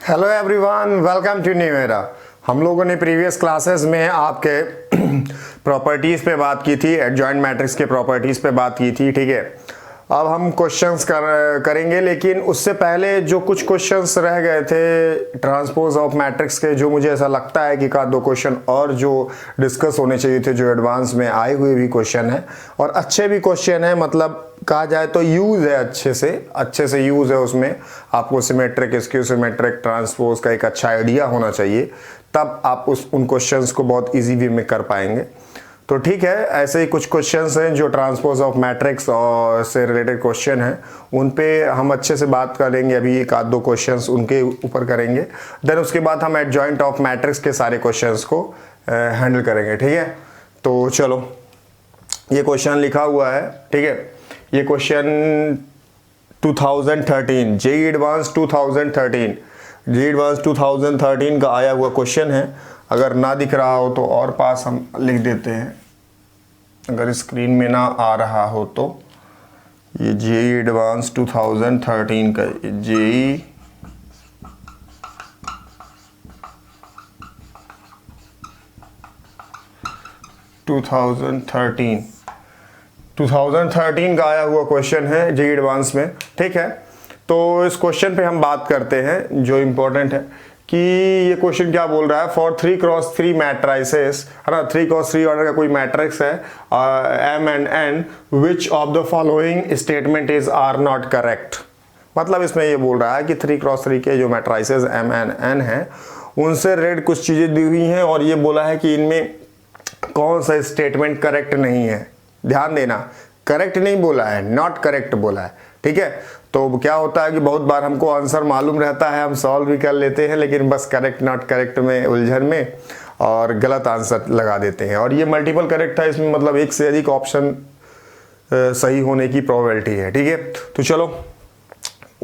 Hello everyone, welcome to new era. हम लोगों ने प्रीवियस क्लासेस में आपके प्रॉपर्टीज़ पे बात की थी, एडजॉइंट मैट्रिक्स के प्रॉपर्टीज़ पे बात की थी। ठीक है, अब हम क्वेश्चंस करेंगे, लेकिन उससे पहले जो कुछ क्वेश्चंस रह गए थे ट्रांसपोज ऑफ मैट्रिक्स के, जो मुझे ऐसा लगता है कि का दो क्वेश्चन और जो डिस्कस होने चाहिए थे, जो एडवांस में आए हुए भी क्वेश्चन है और अच्छे भी क्वेश्चन है, मतलब कहा जाए तो यूज है, अच्छे से यूज है। उसमें आपको सिमेट्रिक, स्क्यू सिमेट्रिक, ट्रांसपोज का एक अच्छा आइडिया होना चाहिए, तब आप उन क्वेश्चंस को बहुत इजी वे में कर पाएंगे। तो ठीक है, ऐसे ही कुछ क्वेश्चंस हैं जो ट्रांसपोज ऑफ मैट्रिक्स और से रिलेटेड क्वेश्चन हैं, उन पे हम अच्छे से बात करेंगे। अभी एक आध दो क्वेश्चंस उनके ऊपर करेंगे, देन उसके बाद हम एडजॉइंट ऑफ मैट्रिक्स के सारे क्वेश्चंस को हैंडल करेंगे। ठीक है, तो चलो, ये क्वेश्चन लिखा हुआ है। ठीक है, ये क्वेश्चन 2013 जेईई एडवांस 2013 का आया हुआ क्वेश्चन है। अगर ना दिख रहा हो तो और पास हम लिख देते हैं, अगर स्क्रीन में ना आ रहा हो तो। ये जेईई एडवांस 2013 का, जेईई 2013 का आया हुआ क्वेश्चन है जेईई एडवांस में। ठीक है, तो इस क्वेश्चन पे हम बात करते हैं, जो इम्पोर्टेंट है कि ये क्वेश्चन क्या बोल रहा है। फॉर 3x3 मैट्राइसेस, है ना, 3x3 ऑर्डर का कोई मैट्रिक्स है M and N, which of the following statement is are not correct. मतलब इसमें ये बोल रहा है कि 3x3 के जो मैट्राइसेस M एंड N हैं, उनसे रिलेटेड कुछ चीज़ें दी हुई हैं और ये बोला है कि इनमें कौन सा स्टेटमेंट करेक्ट नहीं है। ध्यान देना, करेक्ट नहीं बोला है, नॉट करेक्ट बोला है। ठीक है, तो क्या होता है कि बहुत बार हमको आंसर मालूम रहता है, हम सॉल्व भी कर लेते हैं, लेकिन बस करेक्ट नॉट करेक्ट में उलझन में और गलत आंसर लगा देते हैं। और ये मल्टीपल करेक्ट था, इसमें मतलब एक से अधिक ऑप्शन सही होने की प्रोबेबिलिटी है। ठीक है, तो चलो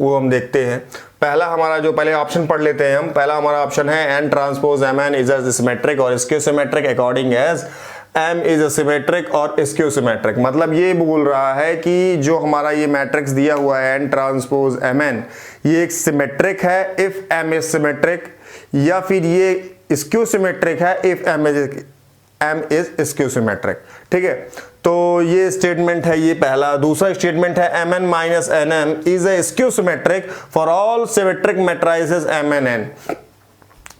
वो हम देखते हैं। पहला हमारा जो, पहले ऑप्शन पढ़ लेते हैं हम। पहला हमारा ऑप्शन है N transpose Mn is a symmetric और skew symmetric according as M is a symmetric और स्क्यू सिमेट्रिक। मतलब ये बोल रहा है कि जो हमारा ये मैट्रिक्स दिया हुआ है N ट्रांसपोज Mn, ये एक सिमेट्रिक है इफ M इज सिमेट्रिक, या फिर ये स्क्यू सिमेट्रिक है if M is skew symmetric. ठीक है, तो ये स्टेटमेंट है, ये पहला। दूसरा स्टेटमेंट है Mn minus Nm is a skew symmetric for all symmetric matrices M and N।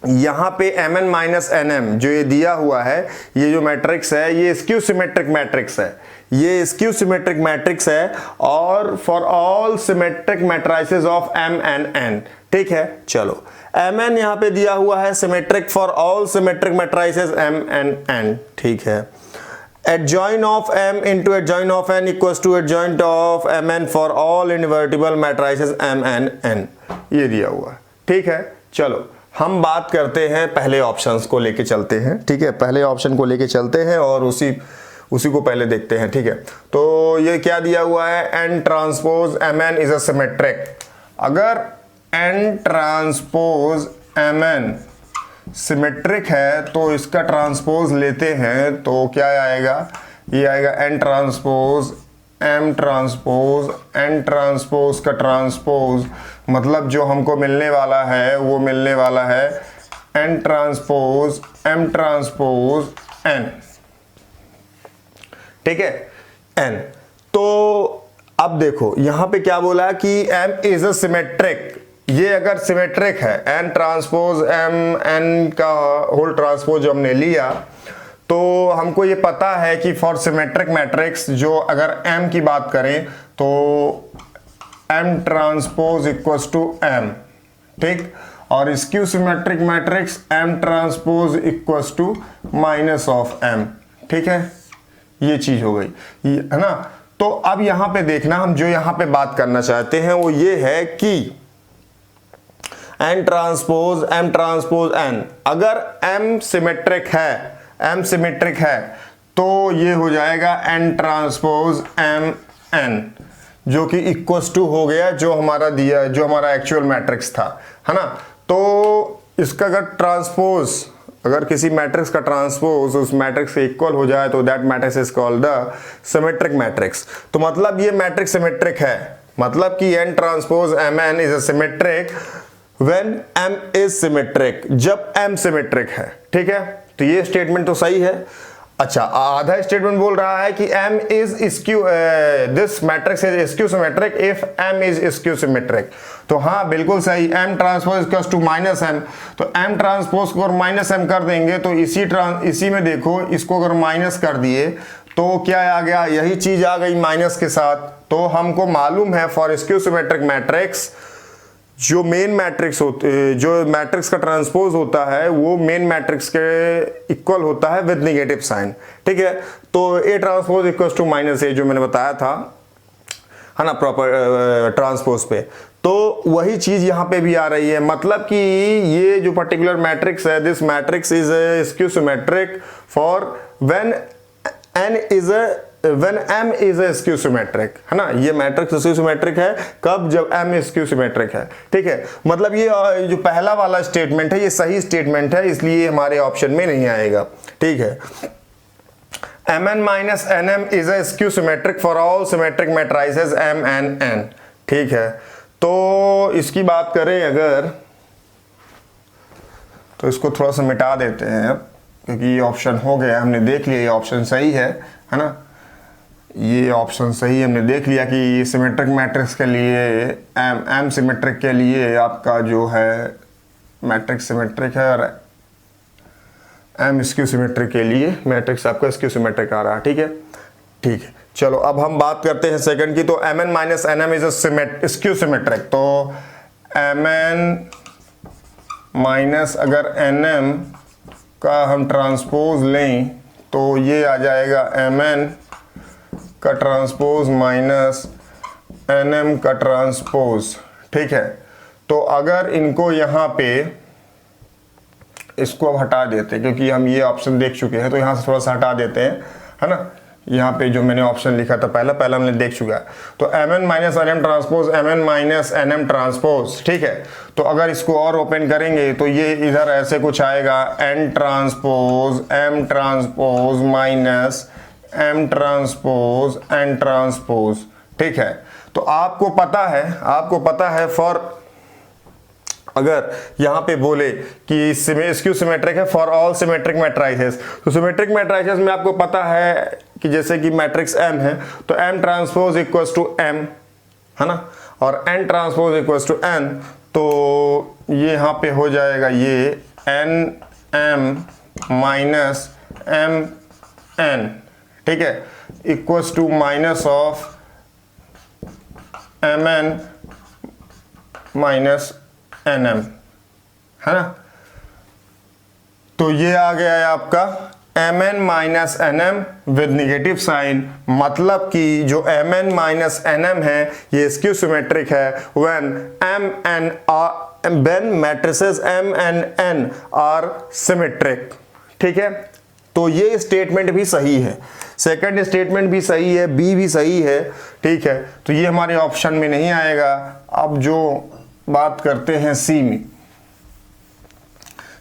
यहाँ पे Mn माइनस Nm जो ये दिया हुआ है, ये जो मैट्रिक्स है, ये स्क्यू सिमेट्रिक मैट्रिक्स है, ये स्क्यू सिमेट्रिक मैट्रिक्स है और for all symmetric matrices of M and N। ठीक है, चलो, Mn यहाँ पे दिया हुआ है symmetric for all symmetric matrices M and N। ठीक है, adjoint of M into adjoint of N equals to adjoint of Mn for all invertible matrices M and N, ये दिया हुआ है। ठीक है, चलो हम बात करते हैं, पहले ऑप्शंस को लेके चलते हैं। ठीक है, पहले ऑप्शन को लेके चलते हैं और उसी को पहले देखते हैं। ठीक है, तो ये क्या दिया हुआ है, N transpose Mn is a symmetric. अगर N ट्रांसपोज Mn सिमेट्रिक है तो इसका ट्रांसपोज लेते हैं तो क्या आएगा, ये आएगा N transpose M transpose N transpose का ट्रांसपोज। मतलब जो हमको मिलने वाला है वो मिलने वाला है N transpose M transpose N। ठीक है, N। तो अब देखो यहाँ पे क्या बोला कि M इज अ सिमेट्रिक। ये अगर सिमेट्रिक है, N ट्रांसपोज M N का होल ट्रांसपोज जो हमने लिया, तो हमको ये पता है कि फॉर सिमेट्रिक मैट्रिक्स, जो अगर M की बात करें तो M transpose equals to M। ठीक, और skew symmetric matrix M transpose equals to minus of M। ठीक है, ये चीज हो गई, है ना। तो अब यहां पे देखना, हम जो यहां पे बात करना चाहते हैं वो ये है कि N transpose M transpose N, अगर M सिमेट्रिक है तो ये हो जाएगा N ट्रांसपोज M N, जो कि इक्वल्स टू हो गया जो हमारा दिया, जो हमारा एक्चुअल मैट्रिक्स था, है ना। तो इसका अगर ट्रांसपोज, अगर किसी मैट्रिक्स का ट्रांसपोज उस मैट्रिक्स के इक्वल हो जाए तो that matrix is called the symmetric matrix. तो मतलब ये मैट्रिक्स सिमेट्रिक है, मतलब कि N transpose Mn is a symmetric when m is symmetric, जब m सिमेट्रिक है, ठीक है। तो ये स्टेटमेंट तो सही है। अच्छा, आधा स्टेटमेंट बोल रहा है कि m is skew, this matrix is skew symmetric if m is skew symmetric. तो हाँ बिल्कुल सही, m transpose equals to minus m। तो m ट्रांसपोज को अगर माइनस m कर देंगे तो इसी में देखो, इसको अगर माइनस कर दिए तो क्या आ गया, यही चीज आ गई माइनस के साथ। तो हमको मालूम है फॉर स्क्यू सिमेट्रिक मैट्रिक्स, जो मेन मैट्रिक्स होते, जो मैट्रिक्स का ट्रांसपोज होता है वो मेन मैट्रिक्स के इक्वल होता है विद नेगेटिव साइन, ठीक है। तो A transpose equals to minus A, जो मैंने बताया था, है ना, प्रॉपर ट्रांसपोज पे। तो वही चीज यहां पे भी आ रही है, मतलब कि ये जो पर्टिकुलर मैट्रिक्स है, this matrix is skew symmetric for when m is a skew symmetric, है ना। ये मैट्रिक्स स्क्यू सिमेट्रिक है कब, जब m स्क्यू सिमेट्रिक है, ठीक है। मतलब ये जो पहला वाला स्टेटमेंट है ये सही स्टेटमेंट है, इसलिए हमारे ऑप्शन में नहीं आएगा, ठीक है। mn minus nm is a skew symmetric for all symmetric matrices m and n, ठीक है। तो इसकी बात करें अगर, तो इसको थोड़ा सा मिटा देते हैं अब, क्योंकि ये ऑप्शन हो गया, हमने देख लिया ये ऑप्शन सही है ना। ये ऑप्शन सही है, हमने देख लिया कि सिमेट्रिक मैट्रिक्स के लिए m सिमेट्रिक के लिए आपका जो है मैट्रिक्स सिमेट्रिक है, और m स्क्यू सिमेट्रिक के लिए मैट्रिक्स आपका स्क्यू सिमेट्रिक आ रहा है, ठीक है। ठीक है, चलो अब हम बात करते हैं सेकंड की। तो mn minus nm is a skew symmetric. तो mn माइनस अगर nm का हम ट्रांसपोज लें तो ये आ जाएगा mn का ट्रांसपोज माइनस nm का ट्रांसपोज, ठीक है। तो अगर इनको यहाँ पे, इसको अब हटा देते हैं क्योंकि हम ये ऑप्शन देख चुके हैं, तो यहाँ से थोड़ा सा हटा देते हैं, है ना। यहाँ पे जो मैंने ऑप्शन लिखा था पहला हमने देख चुका है। तो mn minus nm transpose, mn minus nm transpose, ठीक है। तो अगर इसको और ओपन करेंगे तो ये इधर ऐसे कुछ आएगा, n transpose m transpose minus m transpose n transpose, ठीक है। तो आपको पता है फॉर, अगर यहाँ पे बोले कि स्क्यू सिमेट्रिक है फॉर ऑल सिमेट्रिक मैट्रिसेस, तो सिमेट्रिक मैट्रिसेस में आपको पता है कि जैसे कि मैट्रिक्स m है तो m transpose equals to m, है ना, और n transpose equals to n। तो ये यहाँ पे हो जाएगा ये nm माइनस mn, ठीक है, equals to minus of mn minus nm, है ना। तो ये आ गया है आपका mn minus nm with negative sign, मतलब कि जो mn माइनस nm है ये स्क्यू सिमेट्रिक है when matrices m and n are symmetric, ठीक है। तो ये स्टेटमेंट भी सही है, सेकंड स्टेटमेंट भी सही है, बी भी सही है, ठीक है। तो ये हमारे ऑप्शन में नहीं आएगा। अब जो बात करते हैं सी में,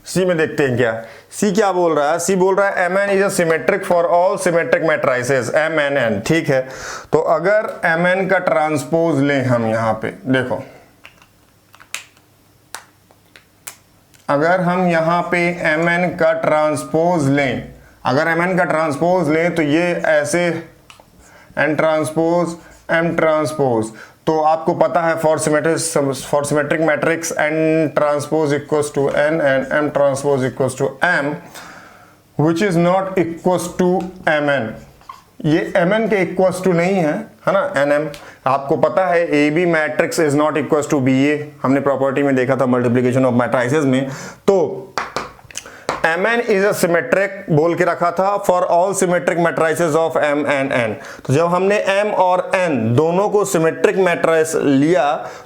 सी में देखते हैं क्या सी क्या बोल रहा है। सी बोल रहा है mn is a symmetric for all symmetric matrices m and n, ठीक है। तो अगर mn का ट्रांसपोज लें हम, यहां पे देखो, अगर हम यहां पे mn का ट्रांसपोज लें, अगर mn का ट्रांसपोज लें तो ये ऐसे n ट्रांसपोज m ट्रांसपोज, तो आपको पता है for symmetric matrix n transpose equals to n and m transpose equals to m which is not equals to mn। ये mn के इक्वल्स टू नहीं है ना, nm। आपको पता है A B matrix is not equals to B A, हमने property में देखा था मल्टीप्लिकेशन ऑफ मैट्रिसेस में। तो mn इज अ सिमेट्रिक बोल के रखा था for all symmetric matrices of m and n। तो जब हमने m और n दोनों को सिमेट्रिक मैट्रिस लिया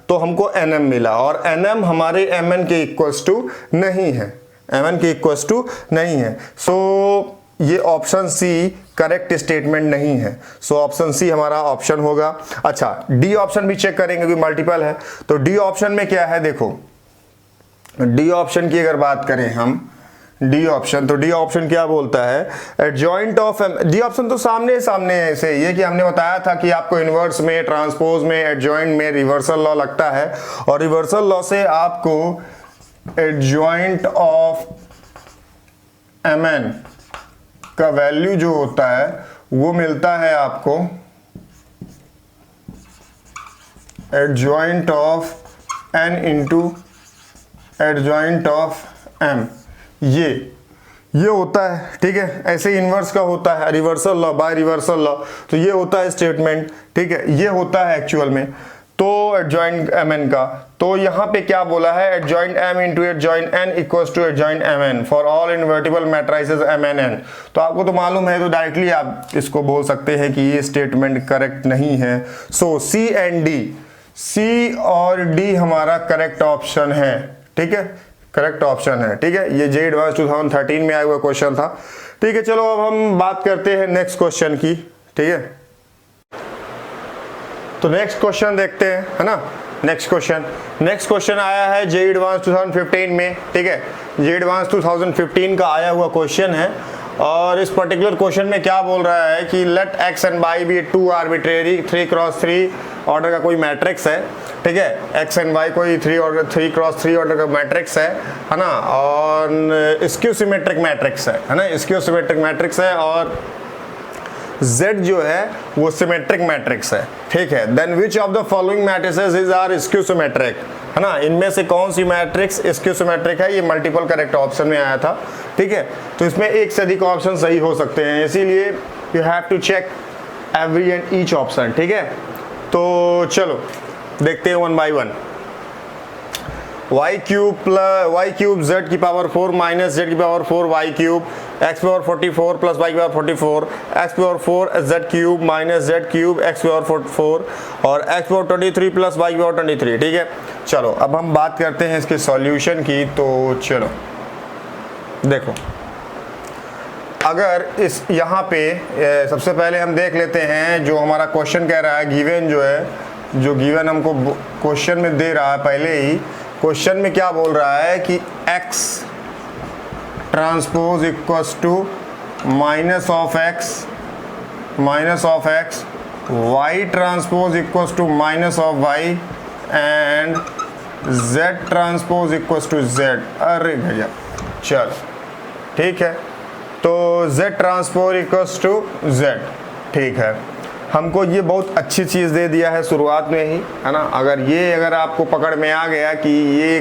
तो हमको nm मिला, और nm हमारे mn के इक्वल्स टू नहीं है, mn के इक्वल्स टू नहीं है। सो ये ऑप्शन सी करेक्ट स्टेटमेंट नहीं है। सो ऑप्शन सी हमारा ऑप्शन होगा। अच्छा, डी ऑप्शन भी चेक करेंगे क्योंकि मल्टीपल है। तो डी ऑप्शन में क्या है, देखो डी ऑप्शन की अगर बात करें हम, डी ऑप्शन। तो डी ऑप्शन क्या बोलता है, एडजॉइंट ऑफ डी ऑप्शन तो सामने सामने है ऐसे, ये कि हमने बताया था कि आपको इनवर्स में, ट्रांसपोज में, एडजॉइंट में रिवर्सल लॉ लगता है, और रिवर्सल लॉ से आपको एडजॉइंट ऑफ mn का वैल्यू जो होता है वो मिलता है आपको adjoint of n into adjoint of m। ये होता है, ठीक है। ऐसे इनवर्स का होता है reversal law, by reversal law, तो ये होता है स्टेटमेंट, ठीक है। ये होता है एक्चुअल में तो एडजॉइंट mn का। तो यहाँ पे क्या बोला है, adjoint m into adjoint n equals to adjoint mn for all invertible matrices mn। तो आपको तो मालूम है, तो डायरेक्टली आप इसको बोल सकते हैं कि ये स्टेटमेंट करेक्ट नहीं है। सो C एंड D, C और D हमारा करेक्ट ऑप्शन है, ठीक है, करेक्ट ऑप्शन है, ठीक है। ये जेईई एडवांस 2013 में आया हुआ क्वेश्चन था, ठीक है। चलो अब हम बात करते हैं नेक्स्ट क्वेश्चन की, ठीक है। तो नेक्स्ट क्वेश्चन देखते हैं, है ना। नेक्स्ट क्वेश्चन आया है जेईई एडवांस 2015 में, ठीक है। जेईई एडवांस 2015 का आया हुआ क्वेश्चन है, और इस पर्टिकुलर क्वेश्चन में क्या बोल रहा है कि let x and y be two arbitrary 3x3 order का कोई मैट्रिक्स है, ठीक है। एक्स एंड वाई कोई 3x3 ऑर्डर का मैट्रिक्स है ना, और स्क्यू सिमेट्रिक मैट्रिक्स है ना, स्क्यू सिमेट्रिक मैट्रिक्स है, और Z जो है वो सिमेट्रिक मैट्रिक्स है, ठीक है। Then which of the following matrices is are skew symmetric, है ना, इनमें से कौन सी मैट्रिक्स स्क्यू सिमेट्रिक है। ये मल्टीपल करेक्ट ऑप्शन में आया था, ठीक है। तो इसमें एक से अधिक ऑप्शन सही हो सकते हैं, इसीलिए you have to check every and each option, ठीक है। तो चलो देखते हैं one by one. y cube z की पावर 4 माइनस z की power 4 y cube, x power 44 plus y की power 44, x power 4 z cube minus z cube x power 44, और x पावर 23 प्लस y की पावर 23, ठीक है। चलो अब हम बात करते हैं इसके सॉल्यूशन की। तो चलो देखो, अगर इस यहाँ पे सबसे पहले हम देख लेते हैं जो हमारा क्वेश्चन कह रहा है, गिवन जो है, जो गिवन हमको क्वेश्चन में दे रहा है, पहले ही क्वेश्चन में क्या बोल रहा है कि x transpose equals to minus of x, y transpose equals to minus of y, and z transpose equals to z। अरे भैया चल ठीक है, तो z transpose equals to z, ठीक है। हमको ये बहुत अच्छी चीज़ दे दिया है शुरुआत में ही, है ना। अगर आपको पकड़ में आ गया कि ये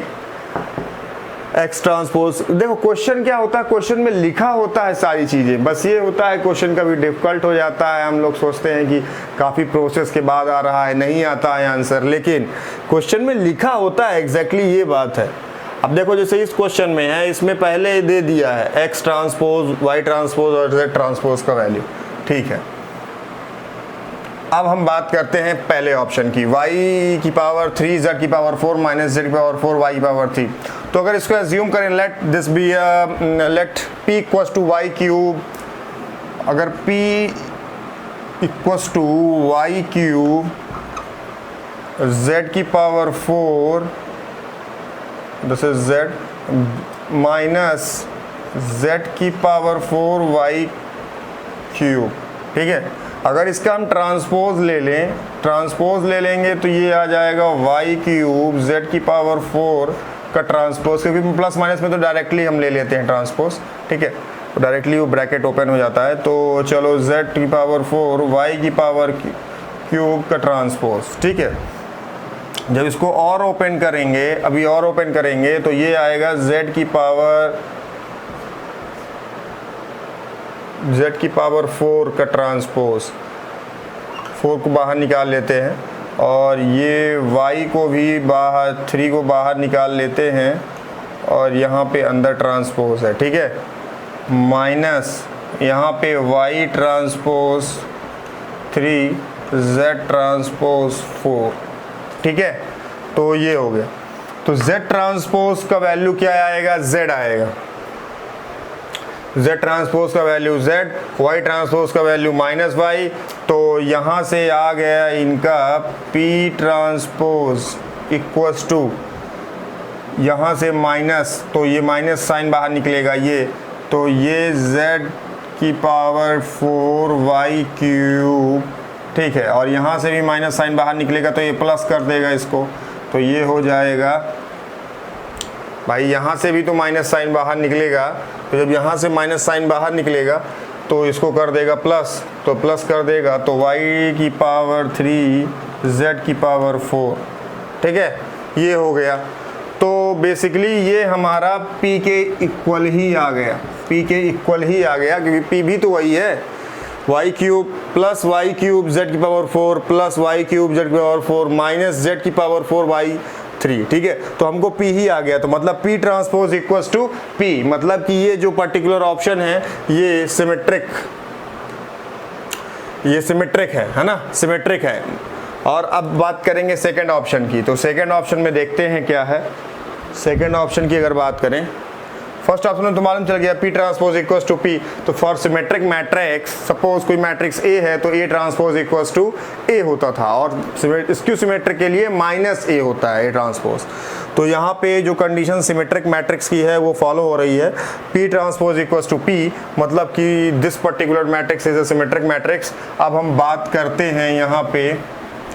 एक्स ट्रांसपोज, देखो क्वेश्चन क्या होता है, क्वेश्चन में लिखा होता है सारी चीज़ें, बस ये होता है क्वेश्चन कभी डिफिकल्ट हो जाता है। हम लोग सोचते हैं कि काफ़ी प्रोसेस के बाद आ रहा है, नहीं आता है आंसर, लेकिन क्वेश्चन में लिखा होता है एग्जैक्टली, ये बात है। अब देखो जैसे इस क्वेश्चन में है, इसमें पहले दे दिया है एक्स ट्रांसपोज, वाई ट्रांसपोज और जेड ट्रांसपोज का वैल्यू, ठीक है। अब हम बात करते हैं पहले ऑप्शन की, y की पावर 3 z की पावर 4 माइनस z की पावर 4 y की पावर 3। तो अगर इसको एज्यूम करें, let this be let p equals to y cube, अगर p equals to y cube z की power 4, this is z, minus z की पावर 4 y क्यूब, ठीक है। अगर इसका हम ट्रांसपोज ले लेंगे तो ये आ जाएगा y क्यूब z की पावर 4 का ट्रांसपोज, क्योंकि प्लस माइनस में तो डायरेक्टली हम ले लेते हैं ट्रांसपोज, ठीक है, तो डायरेक्टली वो ब्रैकेट ओपन हो जाता है। तो चलो z की पावर 4 y की पावर क्यूब का ट्रांसपोज, ठीक है। जब इसको और ओपन करेंगे, अभी और ओपन करेंगे, तो ये आएगा z की पावर 4 का ट्रांसपोज, 4 को बाहर निकाल लेते हैं, और ये y को भी बाहर, 3 को बाहर निकाल लेते हैं, और यहाँ पे अंदर ट्रांसपोज है, ठीक है, माइनस यहाँ पे y ट्रांसपोज 3 z ट्रांसपोज 4, ठीक है। तो ये हो गया। तो z ट्रांसपोज का वैल्यू क्या आएगा, z आएगा, z ट्रांसपोज का वैल्यू z, y ट्रांसपोज का वैल्यू माइनस y। तो यहाँ से आ गया इनका p ट्रांसपोज इक्वल्स टू यहाँ से माइनस, तो ये माइनस साइन बाहर निकलेगा ये, तो ये z की पावर 4y क्यूब, ठीक है। और यहाँ से भी माइनस साइन बाहर निकलेगा तो ये प्लस कर देगा इसको, तो ये हो जाएगा भाई, यहाँ से भी तो माइनस साइन बाहर निकलेगा, तो जब यहाँ से माइनस साइन बाहर निकलेगा तो इसको कर देगा प्लस, तो प्लस कर देगा तो y की पावर 3 z की पावर 4, ठीक है, ये हो गया। तो बेसिकली ये हमारा p के इक्वल ही आ गया, p के इक्वल ही आ गया, क्योंकि p भी तो वही है, y cube plus y cube z की power 4 plus y cube z की पावर 4 माइनस z की पावर 4 y 3, ठीक है। तो हमको p ही आ गया, तो मतलब p transpose equals to p, मतलब कि ये जो पर्टिकुलर ऑप्शन है ये सिमेट्रिक है ना, सिमेट्रिक है। और अब बात करेंगे सेकंड ऑप्शन की, तो सेकंड ऑप्शन में देखते हैं क्या है। सेकंड ऑप्शन की अगर बात करें, फर्स्ट ऑप्शन में तो मालूम चल गया p transpose equals to p, तो फॉर सिमेट्रिक मैट्रिक्स, सपोज कोई मैट्रिक्स A है तो a transpose equals to A होता था, और स्क्यू सिमेट्रिक के लिए माइनस A होता है a ट्रांसपोज। तो यहाँ पे जो कंडीशन सिमेट्रिक मैट्रिक्स की है वो फॉलो हो रही है, p transpose equals to p, मतलब कि this particular matrix is a symmetric matrix. अब हम बात करते हैं यहाँ पे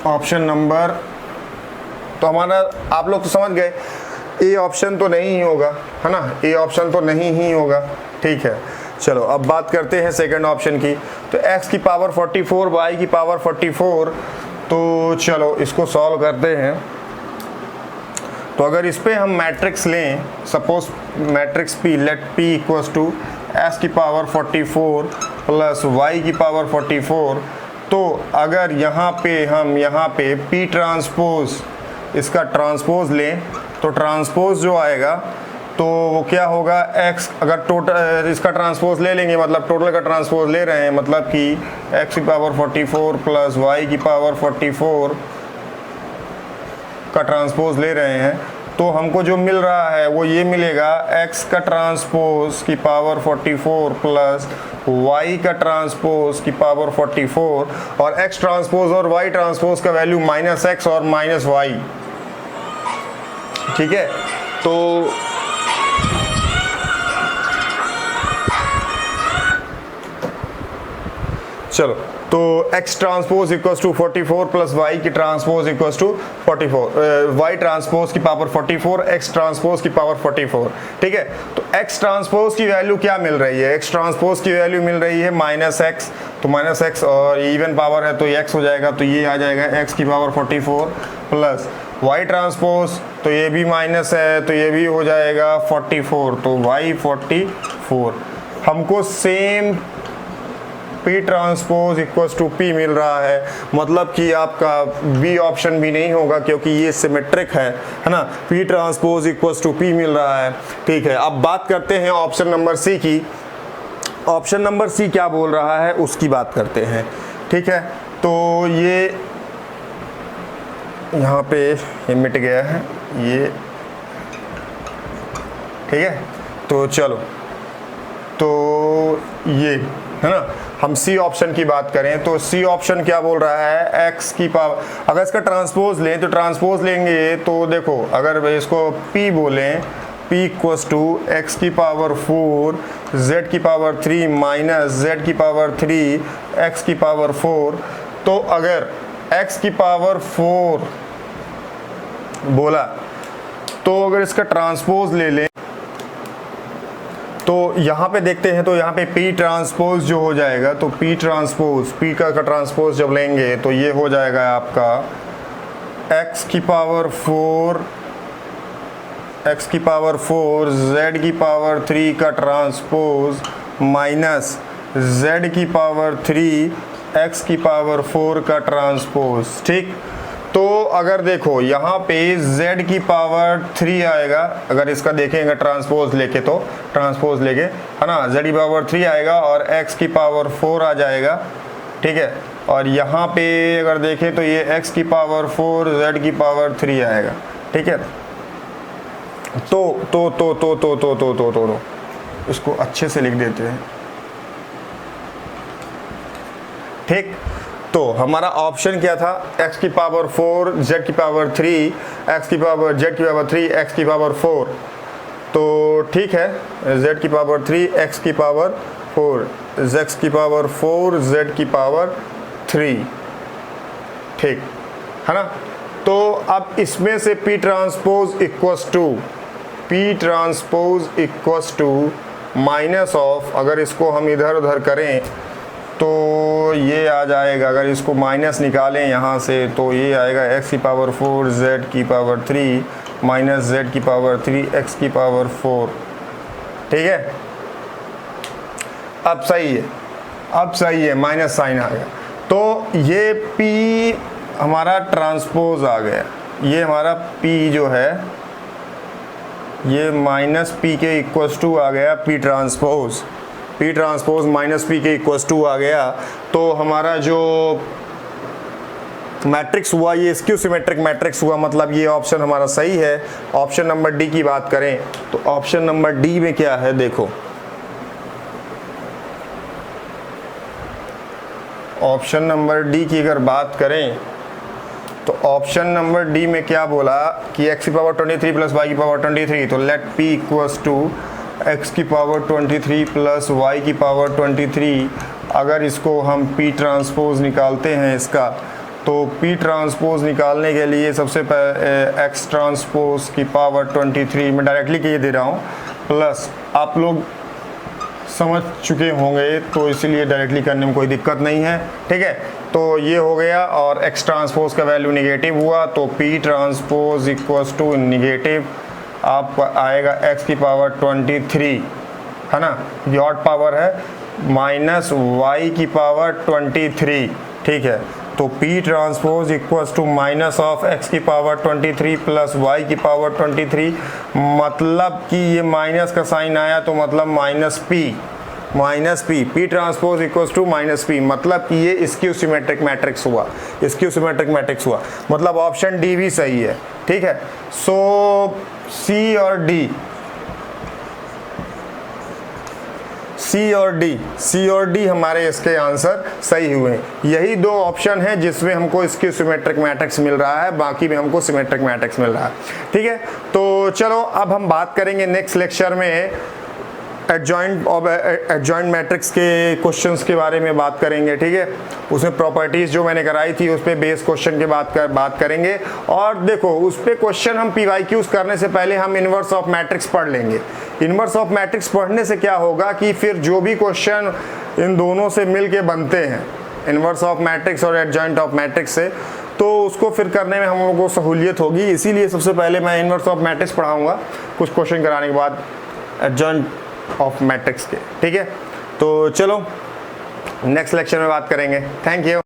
ऑप्शन नंबर, तो हमारा आप लोग तो समझ गए ए ऑप्शन तो नहीं ही होगा, है ना, ए ऑप्शन तो नहीं ही होगा, ठीक है। चलो अब बात करते हैं सेकंड ऑप्शन की, तो x की पावर 44 y की पावर 44, तो चलो इसको सॉल्व करते हैं। तो अगर इस पे हम मैट्रिक्स लें, suppose matrix p, let p equals to s की पावर 44 प्लस y की पावर 44, तो अगर यहाँ पे हम यहाँ पे p ट्रांसपोज, इसका ट्रांसपोज लें तो ट्रांसपोज जो आएगा तो वो क्या होगा, x अगर टोटल इसका ट्रांसपोज ले लेंगे, मतलब टोटल का ट्रांसपोज ले रहे हैं, मतलब कि x की पावर 44 प्लस y की पावर 44 का ट्रांसपोज ले रहे हैं, तो हमको जो मिल रहा है वो ये मिलेगा, x का ट्रांसपोज की पावर 44 प्लस y का ट्रांसपोज की पावर 44, और x ट्रांसपोज और y ट्रांसपोज का वैल्यू माइनस x और माइनस y, ठीक है। तो चलो, तो x transpose equals to 44 plus y की transpose equals to 44, y transpose की पावर 44 x ट्रांसपोज की पावर 44, ठीक है। तो x ट्रांसपोज की वैल्यू क्या मिल रही है, x ट्रांसपोज की वैल्यू मिल रही है माइनस x, तो माइनस x और इवन पावर है तो ये x हो जाएगा, तो ये आ जाएगा x की पावर 44 प्लस y ट्रांसपोज, तो ये भी माइनस है तो ये भी हो जाएगा 44, तो y 44। हमको same p transpose equals to p मिल रहा है, मतलब कि आपका b ऑप्शन भी नहीं होगा क्योंकि ये सिमेट्रिक है ना, p transpose equals to p मिल रहा है, ठीक है। अब बात करते हैं ऑप्शन नंबर सी की। ऑप्शन नंबर सी क्या बोल रहा है उसकी बात करते हैं, ठीक है। तो ये यहाँ पे ये मिट गया है ये, ठीक है। तो चलो, तो ये है ना, हम सी ऑप्शन की बात करें तो सी ऑप्शन क्या बोल रहा है, x की पावर, अगर इसका ट्रांसपोज लें तो ट्रांसपोज लेंगे तो देखो, अगर इसको p बोलें, p इक्वल्स टू x की पावर 4 z की पावर 3 माइनस z की पावर 3 x की पावर 4, तो अगर x की पावर 4 बोला तो अगर इसका ट्रांसपोज ले लें तो यहाँ पे देखते हैं, तो यहाँ पे p ट्रांसपोज जो हो जाएगा, तो p ट्रांसपोज, p का ट्रांसपोज जब लेंगे तो ये हो जाएगा आपका x की पावर 4 z की पावर 3 का ट्रांसपोज माइनस z की पावर 3 x की पावर 4 का ट्रांसपोज, ठीक। तो अगर देखो यहाँ पे z की पावर 3 आएगा, अगर इसका देखेंगे ट्रांसपोज लेके, तो ट्रांसपोज लेके है ना, z की पावर 3 आएगा और x की पावर 4 आ जाएगा, ठीक है। और यहाँ पे अगर देखें तो ये x की पावर 4 z की पावर 3 आएगा, ठीक है। तो इसको अच्छे से लिख देते हैं, ठीक। तो हमारा ऑप्शन क्या था, x की पावर 4 z की पावर 3 x की पावर z की पावर 3 x की पावर 4। तो ठीक है, z की पावर 3 x की पावर 4 x की पावर 4 z की पावर 3, ठीक है ना। तो अब इसमें से P transpose equals to minus of, अगर इसको हम इधर उधर करें तो ये आ जाएगा, अगर इसको माइनस निकालें यहाँ से तो ये आएगा x की पावर 4 z की पावर 3 माइनस z की पावर 3 x की पावर 4, ठीक है। अब सही है, माइनस साइन आ गया। तो ये P हमारा ट्रांसपोज आ गया, ये हमारा P जो है ये माइनस P के इक्वस टू आ गया, P ट्रांसपोज माइनस P के इक्वस टू आ गया। तो हमारा जो मैट्रिक्स हुआ ये स्क्यू सिमेट्रिक मैट्रिक्स हुआ, मतलब ये ऑप्शन हमारा सही है। ऑप्शन नंबर डी की बात करें तो ऑप्शन नंबर डी में क्या है, देखो ऑप्शन नंबर डी की अगर बात करें तो ऑप्शन नंबर डी में क्या बोला कि x की पावर 23 प्लस y की पावर 23, तो let p equals to x की पावर 23 प्लस y की पावर 23। अगर इसको हम p ट्रांसपोज निकालते हैं इसका, तो p ट्रांसपोज निकालने के लिए सबसे पहले x ट्रांसपोज की पावर 23 मैं डायरेक्टली के दे रहा हूँ, प्लस आप लोग समझ चुके होंगे तो इसीलिए डायरेक्टली करने में कोई दिक्कत नहीं है, ठीक है। तो ये हो गया और x ट्रांसपोज का वैल्यू निगेटिव हुआ, तो p transpose equals to negative आपका आएगा x की पावर 23, है ना, ये ऑड पावर है, माइनस y की पावर 23, ठीक है। तो p transpose equals to minus of x की पावर 23 प्लस y की पावर 23, मतलब कि ये माइनस का साइन आया तो मतलब minus p transpose equals to minus p, मतलब कि ये स्क्यू सिमेट्रिक मैट्रिक्स हुआ, मतलब ऑप्शन डी भी सही है, ठीक है। सो सी और डी हमारे इसके आंसर सही हुए। यही दो ऑप्शन है जिसमें हमको स्क्यू सिमेट्रिक मैट्रिक्स मिल रहा है, बाकी में हमको सिमेट्रिक मैट्रिक्स मिल रहा है, ठीक है। तो चलो अब हम बात करेंगे नेक्स्ट लेक्चर में एडजॉइंट मैट्रिक्स के क्वेश्चंस के बारे में बात करेंगे, ठीक है। उसमें प्रॉपर्टीज जो मैंने कराई थी उस पे बेस क्वेश्चन के बात करेंगे। और देखो उस पे क्वेश्चन हम PYQs करने से पहले हम इनवर्स ऑफ मैट्रिक्स पढ़ लेंगे। इनवर्स ऑफ मैट्रिक्स पढ़ने से क्या होगा कि फिर जो भी क्वेश्चन इन दोनों से मिल के बनते हैं, इनवर्स ऑफ मैट्रिक्स और एडजॉइंट ऑफ मैट्रिक्स से, तो उसको फिर करने में हम लोगों को सहूलियत होगी। इसीलिए सबसे पहले मैं इनवर्स ऑफ मैट्रिक्स पढ़ाऊंगा कुछ क्वेश्चन कराने के बाद एडजॉइंट ऑफ मैट्रिक्स के, ठीक है। तो चलो नेक्स्ट लेक्चर में बात करेंगे। Thank you.